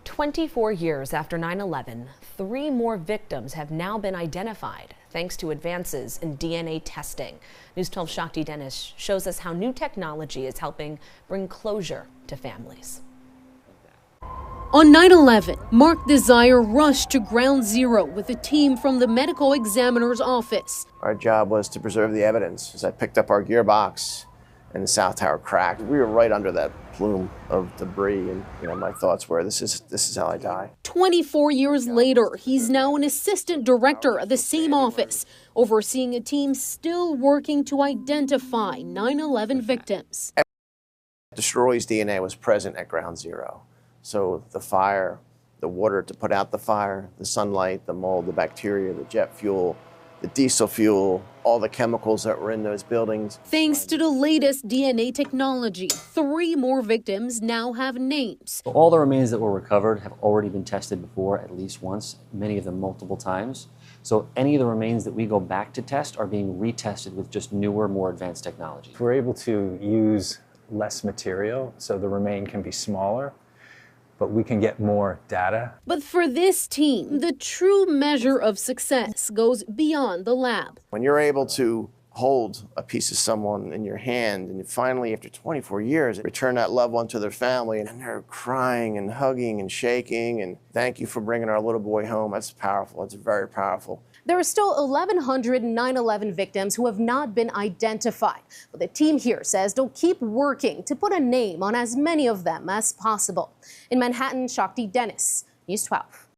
24 years after 9/11, 3 more victims have now been identified thanks to advances in DNA testing. News 12's Shakti Dennis shows us how new technology is helping bring closure to families. On 9/11, Mark Desire rushed to ground zero with a team from the medical examiner's office. Our job was to preserve the evidence. As I picked up our gearbox and the south tower cracked, we were right under that plume of debris, and my thoughts were, this is how I die. 24 years later, he's now an assistant director of the same office, overseeing a team still working to identify 9/11 victims. Destroy's DNA was present at ground zero. So the fire, the water to put out the fire, the sunlight, the mold, the bacteria, the jet fuel, the diesel fuel, all the chemicals that were in those buildings. Thanks to the latest DNA technology, 3 more victims now have names. All the remains that were recovered have already been tested before at least once, many of them multiple times. So any of the remains that we go back to test are being retested with just newer, more advanced technology. We're able to use less material, so the remain can be smaller, but we can get more data. But for this team, the true measure of success goes beyond the lab. When you're able to hold a piece of someone in your hand and you finally, after 24 years, return that loved one to their family and they're crying and hugging and shaking and thank you for bringing our little boy home, that's powerful. It's very powerful. There are still 1,100 9/11 victims who have not been identified. But the team here says they'll keep working to put a name on as many of them as possible. In Manhattan, Shakti Dennis, News 12.